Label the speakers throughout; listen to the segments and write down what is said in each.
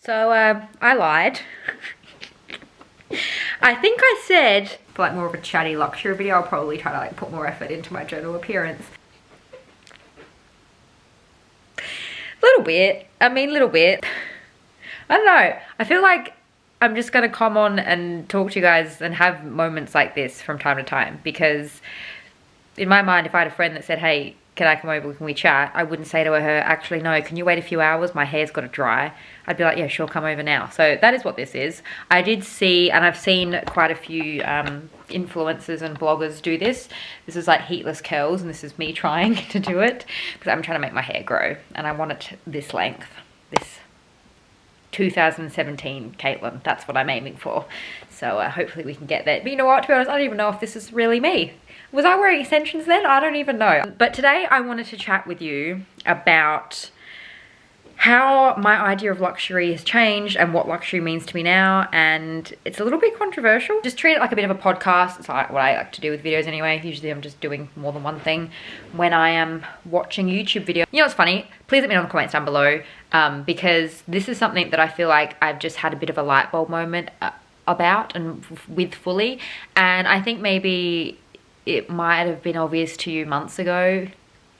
Speaker 1: So I lied. I think I said for like more of a chatty luxury video, I'll probably try to like put more effort into my general appearance. Little bit. I mean, little bit. I don't know. I feel like I'm just gonna come on and talk to you guys and have moments like this from time to time, because in my mind, if I had a friend that said, hey, can I come over, can we chat? I wouldn't say to her, actually, no, can you wait a few hours? My hair's got to dry. I'd be like, yeah, sure, come over now. So that is what this is. I did see, and I've seen quite a few influencers and bloggers do this. This is like heatless curls, and this is me trying to do it because I'm trying to make my hair grow, and I want it this length, this 2017 Caitlin. That's what I'm aiming for. So hopefully we can get that. But you know what, to be honest, I don't even know if this is really me. Was I wearing extensions then? I don't even know. But today I wanted to chat with you about how my idea of luxury has changed and what luxury means to me now. And it's a little bit controversial. Just treat it like a bit of a podcast. It's like what I like to do with videos anyway. Usually I'm just doing more than one thing when I am watching YouTube videos. You know what's funny? Please let me know in the comments down below, because this is something that I feel like I've just had a bit of a light bulb moment about and with fully. And I think maybe it might have been obvious to you months ago,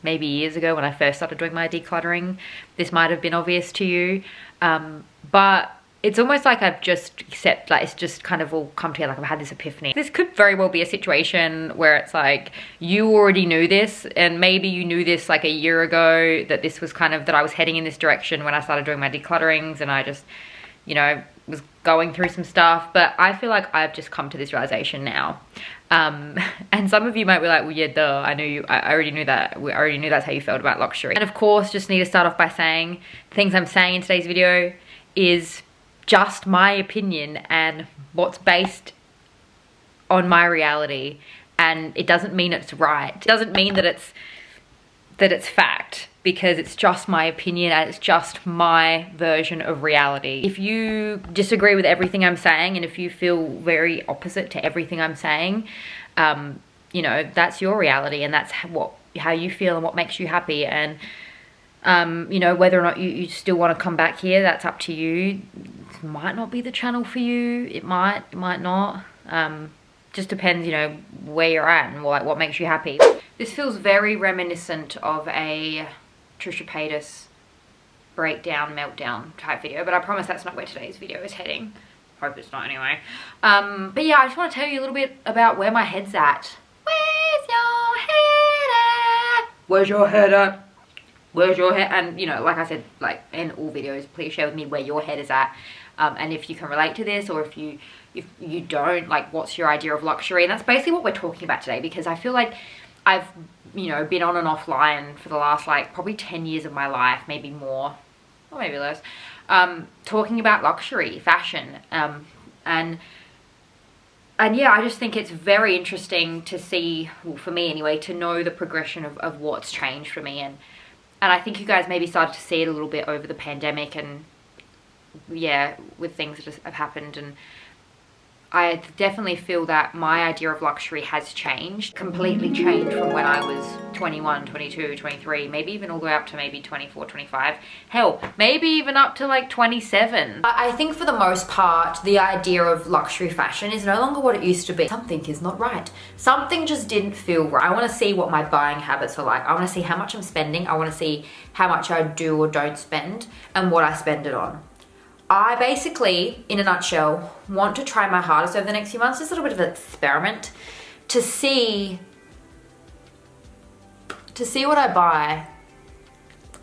Speaker 1: maybe years ago when I first started doing my decluttering. This might have been obvious to you, but it's almost like I've just accepted, like it's just kind of all come together, like I've had this epiphany. This could very well be a situation where it's like you already knew this, and maybe you knew this like a year ago, that this was kind of, that I was heading in this direction when I started doing my declutterings, and I just, you know, was going through some stuff. But I feel like I've just come to this realization now. And some of you might be like, well, yeah, duh, I knew you, I already knew that. I already knew that's how you felt about luxury. And of course, just need to start off by saying the things I'm saying in today's video is just my opinion and what's based on my reality. And it doesn't mean it's right. It doesn't mean that it's fact, because it's just my opinion and it's just my version of reality. If you disagree with everything I'm saying, and if you feel very opposite to everything I'm saying, you know, that's your reality, and that's how you feel and what makes you happy. And you know, whether or not you still want to come back here, that's up to you. It might not be the channel for you. It might not. Just depends, you know, where you're at and what makes you happy. This feels very reminiscent of a Trisha Paytas breakdown, meltdown type video, but I promise that's not where today's video is heading. Hope it's not anyway. But yeah, I just want to tell you a little bit about where my head's at. Where's your head at? Where's your head at? Where's your head? And you know, like I said, like in all videos, please share with me where your head is at. And if you can relate to this, or if you don't, like, what's your idea of luxury? And that's basically what we're talking about today, because I feel like I've, you know, been on and offline for the last like probably 10 years of my life, maybe more or maybe less, talking about luxury, fashion, and yeah, I just think it's very interesting to see, well, for me anyway, to know the progression of what's changed for me. And I think you guys maybe started to see it a little bit over the pandemic, and yeah, with things that just have happened. And I definitely feel that my idea of luxury has changed, completely changed from when I was 21, 22, 23, maybe even all the way up to maybe 24, 25. Hell, maybe even up to like 27. I think for the most part, the idea of luxury fashion is no longer what it used to be. Something is not right. Something just didn't feel right. I want to see what my buying habits are like. I want to see how much I'm spending. I want to see how much I do or don't spend and what I spend it on. I basically, in a nutshell, want to try my hardest over the next few months, just a little bit of an experiment, to see what I buy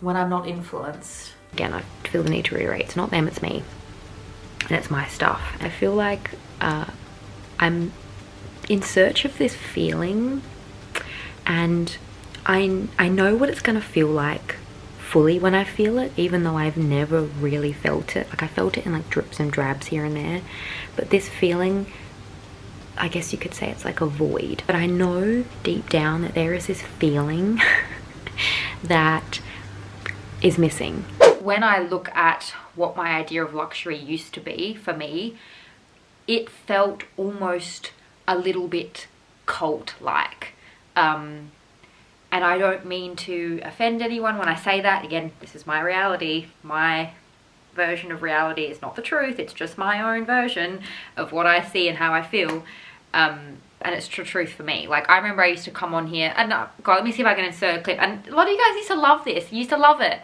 Speaker 1: when I'm not influenced. Again, I feel the need to reiterate, it's not them, it's me. And it's my stuff. I feel like I'm in search of this feeling, and I know what it's gonna feel like fully when I feel it, even though I've never really felt it. Like I felt it in like drips and drabs here and there, but this feeling, I guess you could say it's like a void. But I know deep down that there is this feeling that is missing. When I look at what my idea of luxury used to be for me, it felt almost a little bit cult-like. And I don't mean to offend anyone when I say that. Again, this is my reality, my version of reality. It's not the truth, it's just my own version of what I see and how I feel. And it's the truth for me. Like, I remember I used to come on here and God, let me see if I can insert a clip. And a lot of you guys used to love this. You used to love it.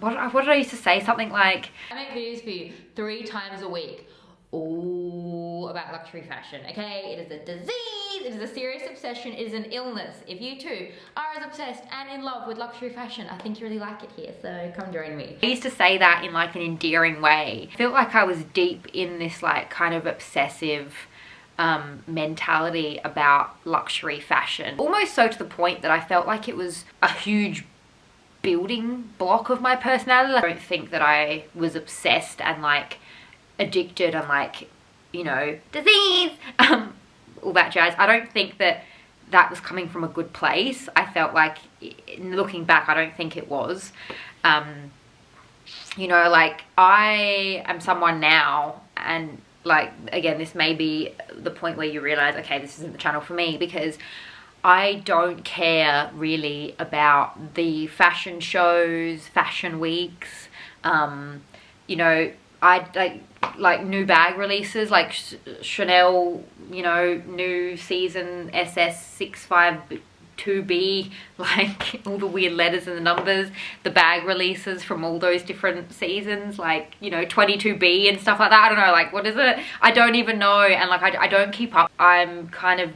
Speaker 1: What did I used to say? Something like, I make videos for you 3 times a week. All about luxury fashion. Okay, it is a disease. It is a serious obsession. It is an illness. If you too are as obsessed and in love with luxury fashion, I think you really like it here. So come join me. I used to say that in like an endearing way. I felt like I was deep in this like kind of obsessive mentality about luxury fashion, almost so to the point that I felt like it was a huge building block of my personality. Like, I don't think that I was obsessed and like addicted and like, you know, disease, all that jazz. I don't think that that was coming from a good place. I felt like, looking back, I don't think it was. You know, like, I am someone now, and like, again, this may be the point where you realize, okay, this isn't the channel for me, because I don't care really about the fashion shows, fashion weeks. You know, I like new bag releases, like Chanel, you know, new season SS652B, like all the weird letters and the numbers, the bag releases from all those different seasons, like, you know, 22B and stuff like that. I don't know, like, what is it? I don't even know. And like, I don't keep up. I'm kind of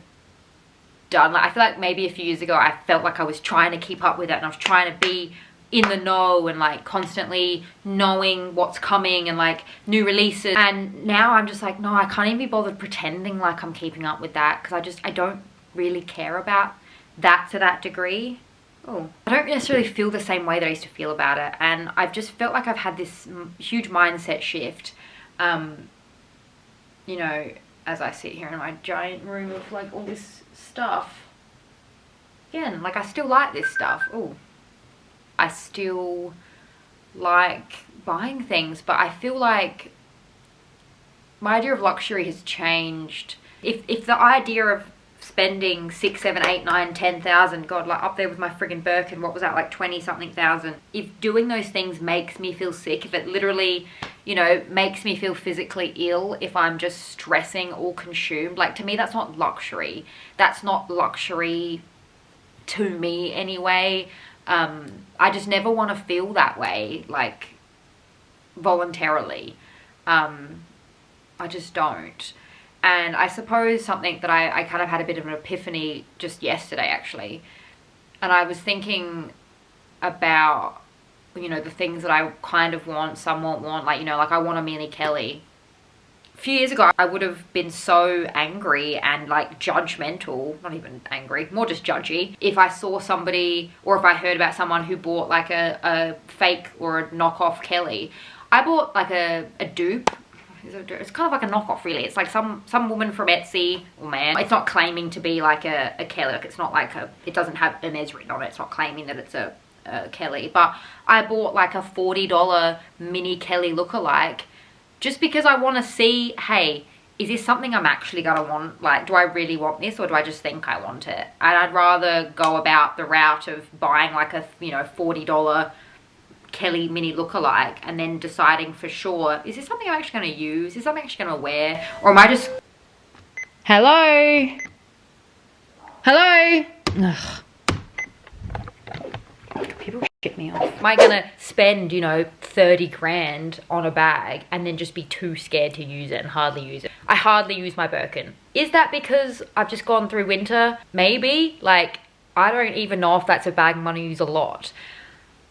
Speaker 1: done. Like, I feel like maybe a few years ago I felt like I was trying to keep up with it, and I was trying to be in the know and like constantly knowing what's coming and like new releases. And now I'm just like, no, I can't even be bothered pretending like I'm keeping up with that, because I don't really care about that to that degree. Oh, I don't necessarily feel the same way that I used to feel about it, and I've just felt like I've had this huge mindset shift, you know, as I sit here in my giant room of like all this stuff. Again, like, I still like this stuff. Oh, I still like buying things, but I feel like my idea of luxury has changed. If the idea of spending 6, 7, 8, 9, 10,000, God, like up there with my friggin' Birkin, what was that, like 20 something thousand, if doing those things makes me feel sick, if it literally, you know, makes me feel physically ill, if I'm just stressing or consumed, like, to me that's not luxury. That's not luxury to me anyway. I just never want to feel that way, like, voluntarily. I just don't. And I suppose something that I kind of had a bit of an epiphany just yesterday, actually. And I was thinking about, you know, the things that I kind of want, somewhat want, like, you know, like I want a mini Kelly. A few years ago, I would have been so angry and like judgmental, not even angry, more just judgy, if I saw somebody, or if I heard about someone who bought like a fake or a knockoff Kelly. I bought like a dupe. It's kind of like a knockoff, really. It's like some woman from Etsy, or man. It's not claiming to be like a Kelly. Like, it's not like it doesn't have Hermes written on it. It's not claiming that it's a Kelly. But I bought like a $40 mini Kelly lookalike, just because I want to see, hey, is this something I'm actually going to want? Like, do I really want this, or do I just think I want it? And I'd rather go about the route of buying like a, you know, $40 Kelly mini lookalike, and then deciding for sure, is this something I'm actually going to use? Is this something I'm actually going to wear? Or am I just... Hello? Hello? Ugh. People shit me off. Am I going to spend, you know, 30 grand on a bag and then just be too scared to use it and hardly use it? I hardly use my Birkin. Is that because I've just gone through winter? Maybe. Like, I don't even know if that's a bag I'm going to use a lot.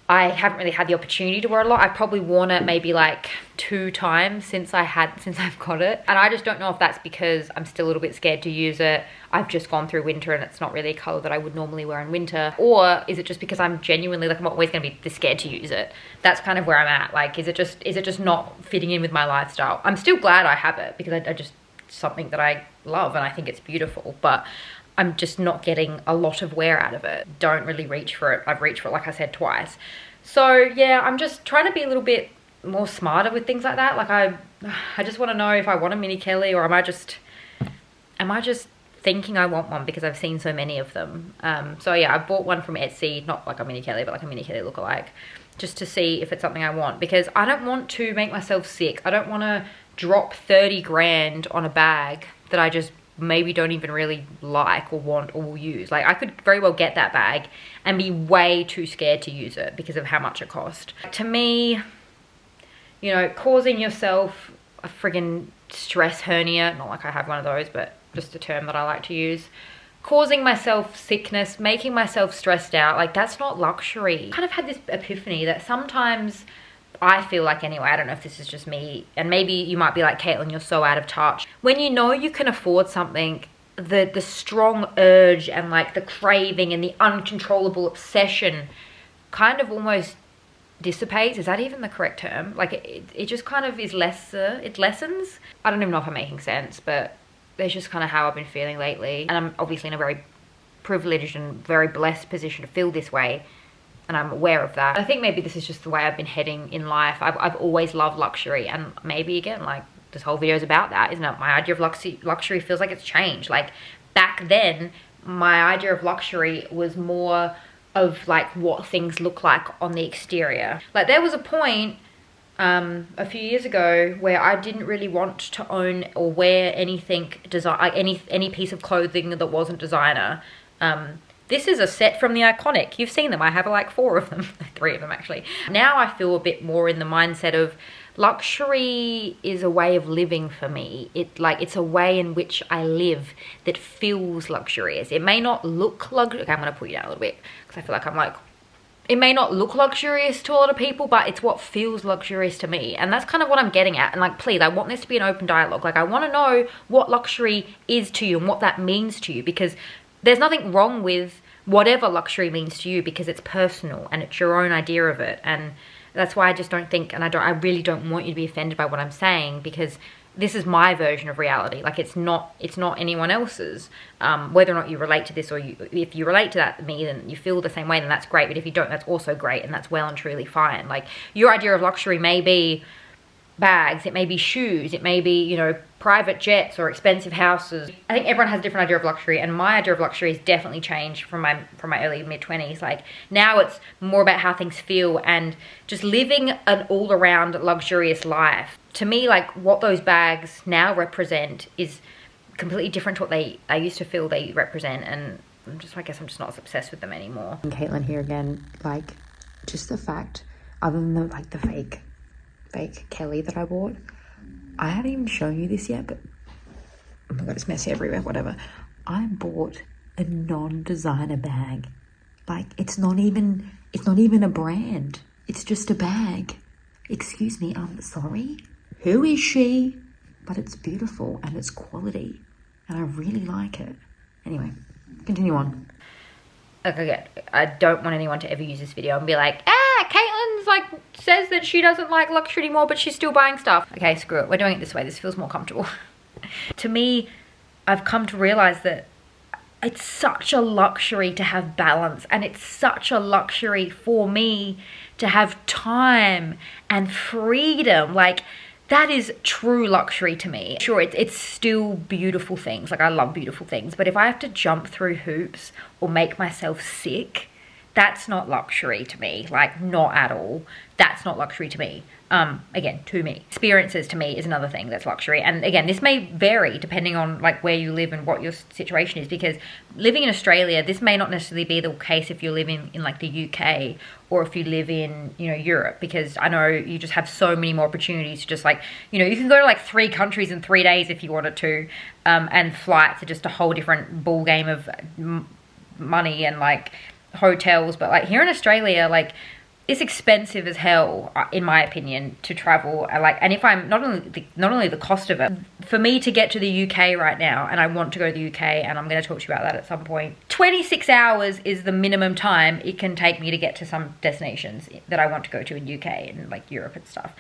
Speaker 1: I haven't really had the opportunity to wear a lot. I've probably worn it maybe like 2 times since I've got it. And I just don't know if that's because I'm still a little bit scared to use it. I've just gone through winter and it's not really a color that I would normally wear in winter. Or is it just because I'm genuinely, like, I'm always gonna be this scared to use it? That's kind of where I'm at. Like, is it just not fitting in with my lifestyle? I'm still glad I have it, because I just, something that I love and I think it's beautiful, but I'm just not getting a lot of wear out of it. Don't really reach for it. I've reached for it, like I said, twice. So yeah, I'm just trying to be a little bit more smarter with things like that. Like, I just want to know if I want a mini Kelly, or am I just thinking I want one because I've seen so many of them. So yeah, I bought one from Etsy, not like a mini Kelly, but like a mini Kelly lookalike. just to see if it's something I want, because I don't want to make myself sick. I don't want to drop 30 grand on a bag that I just maybe don't even really like or want or will use. Like, I could very well get that bag and be way too scared to use it because of how much it cost. To me, you know, causing yourself a friggin' stress hernia, not like I have one of those, but just a term that I like to use, causing myself sickness, making myself stressed out, like, that's not luxury. I kind of had this epiphany that sometimes I feel like, anyway, I don't know if this is just me, and maybe you might be like, Caitlin, you're so out of touch. When you know you can afford something, the strong urge and like the craving and the uncontrollable obsession kind of almost dissipates. Is that even the correct term? Like, it just kind of is lesser, it lessens. I don't even know if I'm making sense, but that's just kind of how I've been feeling lately. And I'm obviously in a very privileged and very blessed position to feel this way, and I'm aware of that. I think maybe this is just the way I've been heading in life. I've always loved luxury, and maybe, again, like, this whole video is about that, isn't it? My idea of luxury feels like it's changed. Like, back then, my idea of luxury was more of like what things look like on the exterior. Like, there was a point a few years ago where I didn't really want to own or wear anything design, like any piece of clothing that wasn't designer. This is a set from the Iconic. You've seen them. I have like 4 of them, 3 of them actually. Now I feel a bit more in the mindset of luxury is a way of living for me. It's a way in which I live that feels luxurious. It may not look luxurious. Okay, I'm gonna put you down a little bit because I feel like I'm like, it may not look luxurious to a lot of people, but it's what feels luxurious to me. And that's kind of what I'm getting at. And like, please, I want this to be an open dialogue. Like, I want to know what luxury is to you and what that means to you, because there's nothing wrong with whatever luxury means to you, because it's personal and it's your own idea of it. And that's why I just don't think, and I really don't want you to be offended by what I'm saying, because this is my version of reality. Like, it's not anyone else's. Whether or not you relate to this, or if you relate to that, me, then you feel the same way, then that's great. But if you don't, that's also great, and that's well and truly fine. Like, your idea of luxury may be bags, it may be shoes, it may be, you know, private jets or expensive houses. I think everyone has a different idea of luxury, and my idea of luxury has definitely changed from my early mid-20s. Like, now it's more about how things feel and just living an all-around luxurious life. To me, like, what those bags now represent is completely different to what I used to feel they represent, and I guess I'm just not as obsessed with them anymore.
Speaker 2: And Caitlin here again, like, just the fact, other than the fake Kelly that I bought, I haven't even shown you this yet, but oh my god, it's messy everywhere, whatever. I bought a non-designer bag. Like, it's not even a brand. It's just a bag. Excuse me, I'm sorry. Who is she? But it's beautiful and it's quality, and I really like it. Anyway, continue on.
Speaker 1: Okay, I don't want anyone to ever use this video and be like, Caitlin's like says that she doesn't like luxury anymore, but she's still buying stuff. Okay, screw it. We're doing it this way. This feels more comfortable. To me, I've come to realize that it's such a luxury to have balance, and it's such a luxury for me to have time and freedom. Like, that is true luxury to me. Sure, it's still beautiful things. Like, I love beautiful things. But if I have to jump through hoops or make myself sick, that's not luxury to me. Like, not at all. That's not luxury to me. Again, to me. Experiences to me is another thing that's luxury. And again, this may vary depending on like where you live and what your situation is, because living in Australia, this may not necessarily be the case if you live in like the UK, or if you live in, you know, Europe, because I know you just have so many more opportunities to just like, you know, you can go to like 3 countries in 3 days if you wanted to, and flights are just a whole different ball game of money and like hotels. But like here in Australia, like, it's expensive as hell, in my opinion, to travel. And if I'm not only the cost of it, for me to get to the UK right now, and I want to go to the UK, and I'm going to talk to you about that at some point, 26 hours is the minimum time it can take me to get to some destinations that I want to go to in UK and like Europe and stuff.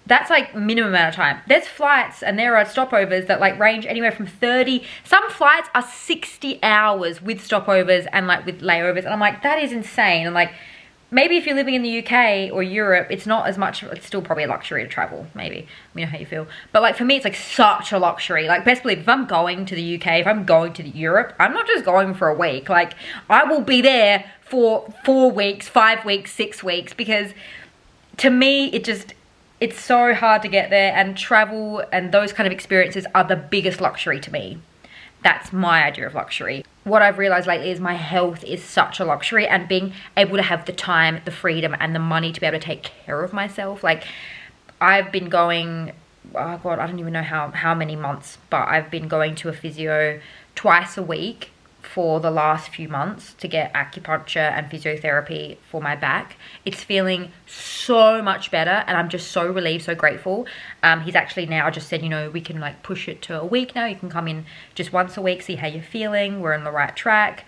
Speaker 1: That's like minimum amount of time. There's flights and there are stopovers that like range anywhere from 30. Some flights are 60 hours with stopovers and like with layovers. And I'm like, that is insane. And like, maybe if you're living in the UK or Europe, it's not as much, it's still probably a luxury to travel, maybe. Let me know how you feel. But like for me, it's like such a luxury. Like best believe if I'm going to the UK, if I'm going to Europe, I'm not just going for a week. Like I will be there for 4 weeks, 5 weeks, 6 weeks, because to me, it's so hard to get there, and travel and those kind of experiences are the biggest luxury to me. That's my idea of luxury. What I've realized lately is my health is such a luxury, and being able to have the time, the freedom, and the money to be able to take care of myself. Like I've been going, oh God, I don't even know how many months, but I've been going to a physio twice a week for the last few months to get acupuncture and physiotherapy for my back. It's feeling so much better, and I'm just so relieved, so grateful. He's actually now just said, you know, we can like push it to a week now. You can come in just once a week, see how you're feeling. We're on the right track.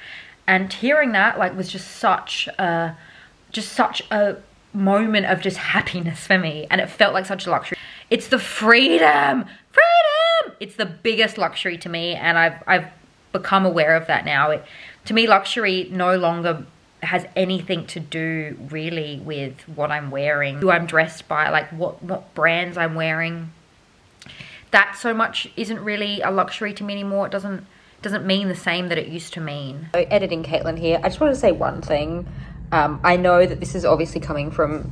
Speaker 1: And hearing that like was just such a moment of just happiness for me, and it felt like such a luxury. It's the freedom. It's the biggest luxury to me, and I've become aware of that now. To me, luxury no longer has anything to do really with what I'm wearing, who I'm dressed by, like what brands I'm wearing. That so much isn't really a luxury to me anymore. It doesn't mean the same that it used to mean. So, editing Caitlin here. I just want to say one thing. I know that this is obviously coming from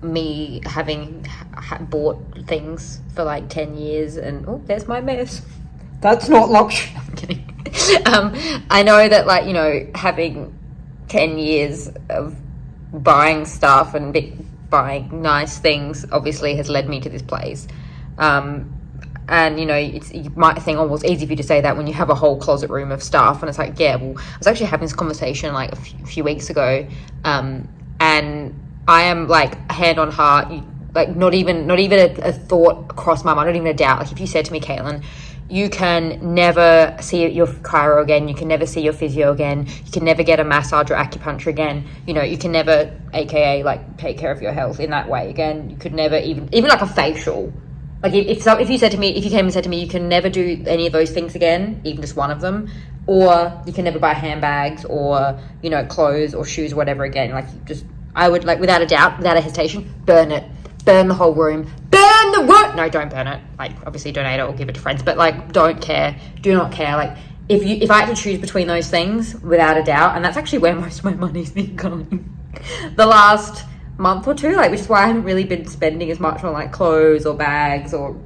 Speaker 1: me having bought things for like 10 years, and oh, there's my mess. That's not luxury. I'm kidding. I know that, like, you know, having 10 years of buying stuff and buying nice things obviously has led me to this place. And, you know, you might think, oh, well, it's easy for you to say that when you have a whole closet room of stuff. And it's like, yeah, well, I was actually having this conversation like a few weeks ago. And I am like hand on heart, like not even a thought crossed my mind, not even a doubt. Like if you said to me, Caitlin, you can never see your chiro again, you can never see your physio again, you can never get a massage or acupuncture again, you know, you can never, aka like take care of your health in that way again, you could never even like a facial. Like if you said to me, if you came and said to me, you can never do any of those things again, even just one of them, or you can never buy handbags or, you know, clothes or shoes or whatever again, like I would, like, without a doubt, without a hesitation, burn it. Burn the whole room. Burn the room! No, don't burn it. Like, obviously donate it or give it to friends, but, like, don't care. Do not care. Like, if I had to choose between those things, without a doubt, and that's actually where most of my money's been going the last month or two, like, which is why I haven't really been spending as much on, like, clothes or bags or,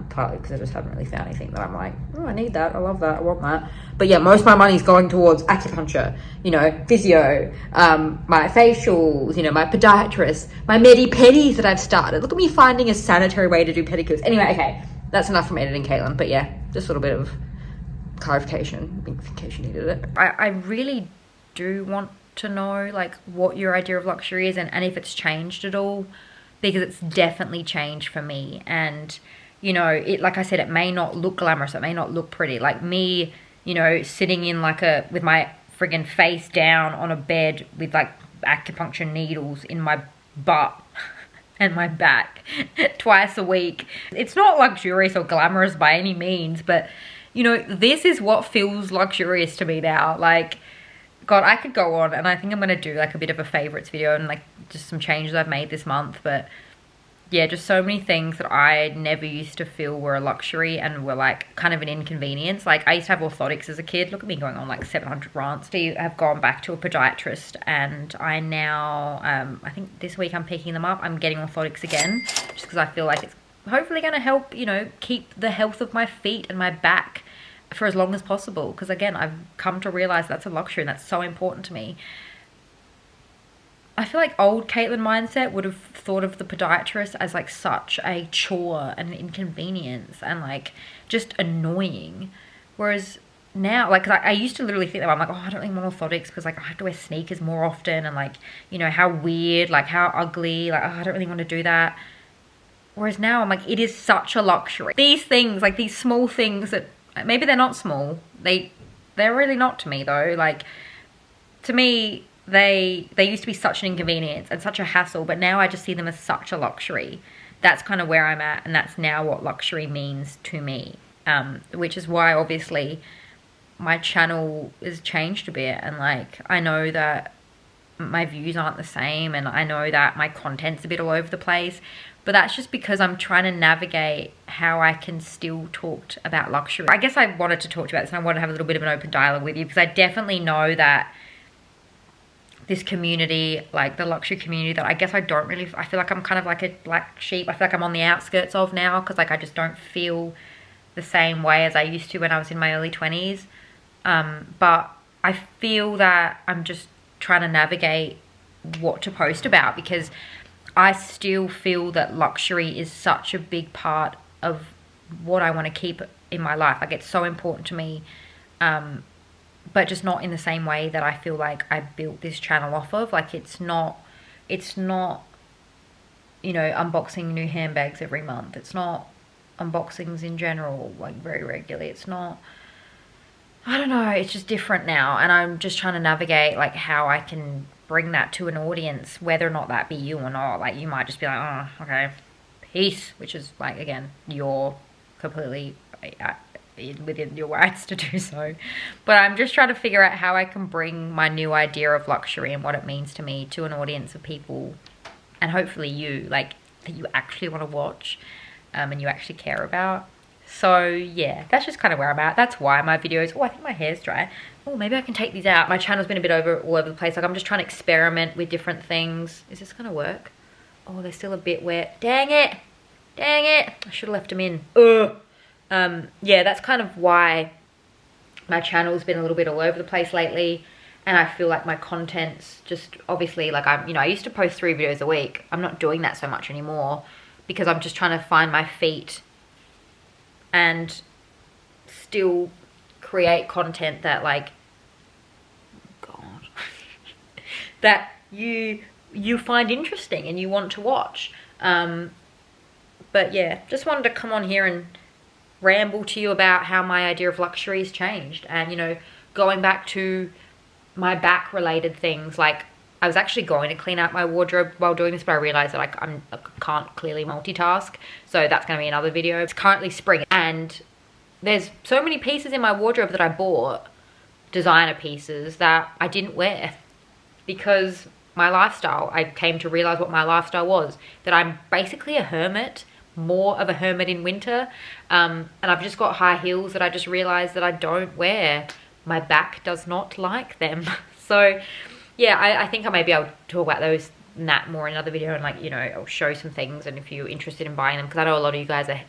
Speaker 1: partly because I just haven't really found anything that I'm like, oh, I need that, I love that, I want that. But yeah, most of my money's going towards acupuncture, you know, physio, my facials, you know, my podiatrist, my medi-pedis that I've started. Look at me finding a sanitary way to do pedicures. Anyway, okay, that's enough from editing, Caitlin. But yeah, just a little bit of clarification in case you needed it. I really do want to know, like, what your idea of luxury is, and if it's changed at all, because it's definitely changed for me. And you know, it, like I said, it may not look glamorous, it may not look pretty. Like me, you know, sitting in like with my friggin' face down on a bed with like acupuncture needles in my butt and my back twice a week. It's not luxurious or glamorous by any means, but you know, this is what feels luxurious to me now. Like, God, I could go on, and I think I'm gonna do like a bit of a favorites video and like just some changes I've made this month, but yeah, just so many things that I never used to feel were a luxury and were like kind of an inconvenience. Like I used to have orthotics as a kid. Look at me going on like 700 rants. I have gone back to a podiatrist, and I now, I think this week I'm picking them up. I'm getting orthotics again just because I feel like it's hopefully going to help, you know, keep the health of my feet and my back for as long as possible. Because again, I've come to realize that's a luxury and that's so important to me. I feel like old Caitlin mindset would have thought of the podiatrist as like such a chore and an inconvenience and like just annoying. Whereas now, like, I used to literally think that I'm like, oh, I don't really want orthotics because like I have to wear sneakers more often, and like, you know, how weird, like how ugly, like, oh, I don't really want to do that. Whereas now I'm like, it is such a luxury. These things, like these small things that maybe they're not small. They're really not to me though. Like, to me, they used to be such an inconvenience and such a hassle, but now I just see them as such a luxury. That's kind of where I'm at, and that's now what luxury means to me. Which is why obviously my channel has changed a bit, and like I know that my views aren't the same, and I know that my content's a bit all over the place, but that's just because I'm trying to navigate how I can still talk about luxury. I guess I wanted to talk to you about this, and I want to have a little bit of an open dialogue with you, because I definitely know that this community, like the luxury community, that I guess I feel like I'm kind of like a black sheep. I feel like I'm on the outskirts of now, because like I just don't feel the same way as I used to when I was in my early 20s. But I feel that I'm just trying to navigate what to post about, because I still feel that luxury is such a big part of what I want to keep in my life. Like, it's so important to me, but just not in the same way that I feel like I built this channel off of. Like, it's not, you know, unboxing new handbags every month. It's not unboxings in general, like very regularly. It's not, I don't know, it's just different now, and I'm just trying to navigate like how I can bring that to an audience, whether or not that be you or not. Like, you might just be like, oh, okay, peace, which is like, again, you're completely within your rights to do so. But I'm just trying to figure out how I can bring my new idea of luxury and what it means to me to an audience of people, and hopefully you, like, that you actually want to watch, and you actually care about. So yeah, that's just kind of where I'm at. That's why my videos, oh, I think my hair's dry. Oh, maybe I can take these out. My channel's been a bit all over the place. Like, I'm just trying to experiment with different things. Is this gonna work? Oh, they're still a bit wet. Dang it. Dang it. I should have left them in. Ugh. Yeah, that's kind of why my channel's been a little bit all over the place lately. And I feel like my content's just, obviously, like, you know, I used to post 3 videos a week. I'm not doing that so much anymore, because I'm just trying to find my feet and still create content that, like, God, that you find interesting and you want to watch. But yeah, just wanted to come on here and ramble to you about how my idea of luxury has changed. And, you know, going back to my back related things, like, I was actually going to clean out my wardrobe while doing this, but I realized that I can't clearly multitask. So that's going to be another video. It's currently spring, and there's so many pieces in my wardrobe that I bought, designer pieces, that I didn't wear because my lifestyle, I came to realize what my lifestyle was, that I'm basically a hermit, more of a hermit in winter. And I've just got high heels that I just realized that I don't wear. My back does not like them. So yeah, I think I may be able to talk about those and that more in another video, and, like, you know, I'll show some things, and if you're interested in buying them, because I know a lot of you guys are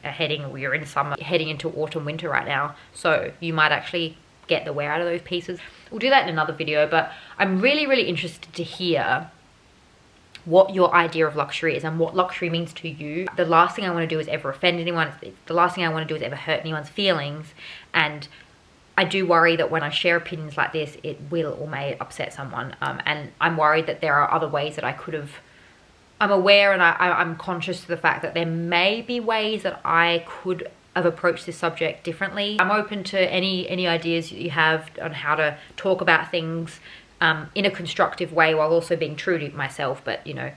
Speaker 1: we're in summer, heading into autumn, winter right now, so you might actually get the wear out of those pieces. We'll do that in another video, but I'm really, really interested to hear what your idea of luxury is and what luxury means to you. The last thing I want to do is ever offend anyone. The last thing I want to do is ever hurt anyone's feelings, and I do worry that when I share opinions like this, it will or may upset someone. And I'm worried that there are other ways that I could have, I'm aware, and I'm conscious of the fact that there may be ways that I could have approached this subject differently. I'm open to any ideas that you have on how to talk about things in a constructive way while also being true to myself, but, you know,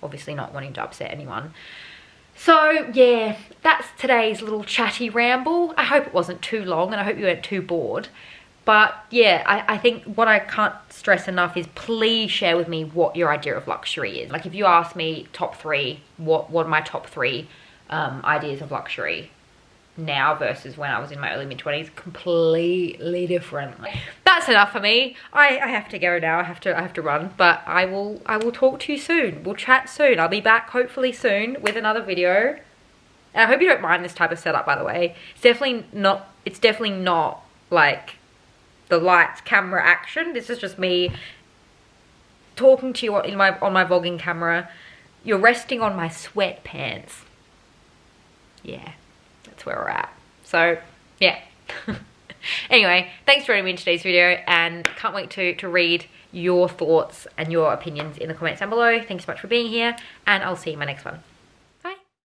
Speaker 1: obviously not wanting to upset anyone. So yeah, that's today's little chatty ramble. I hope it wasn't too long, and I hope you weren't too bored. But yeah, I think what I can't stress enough is, please share with me what your idea of luxury is. Like, if you ask me top 3, what are my top 3 ideas of luxury now versus when I was in my early mid-20s, completely different. That's enough for me. I have to go now. I have to run, but I will talk to you soon. We'll chat soon. I'll be back hopefully soon with another video. And I hope you don't mind this type of setup, by the way. It's definitely not like the lights, camera, action. This is just me talking to you on my vlogging camera. You're resting on my sweatpants. Yeah. That's where we're at. So yeah. Anyway, thanks for joining me in today's video, and can't wait to read your thoughts and your opinions in the comments down below. Thanks so much for being here, and I'll see you in my next one.